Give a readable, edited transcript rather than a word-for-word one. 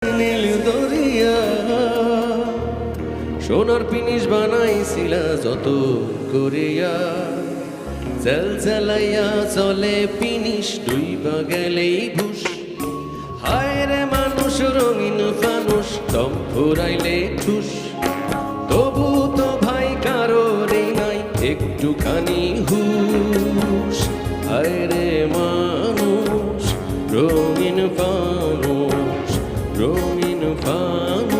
নীল দরিয়া সোনার পিনিস বানাইছিলা যত করিয়া জেল জ্বালাইয়া চলে পিনিস ডুইবা গেলেই ভুস হায় রে মানুষ রঙিন ফানুষ দম ফুরাইলে ঠুস তবু তো ভাই কারোরই নাই একটুখানি হুশ হায় রে মানুষ রঙিন ফানুষ রঙিন ফানুষ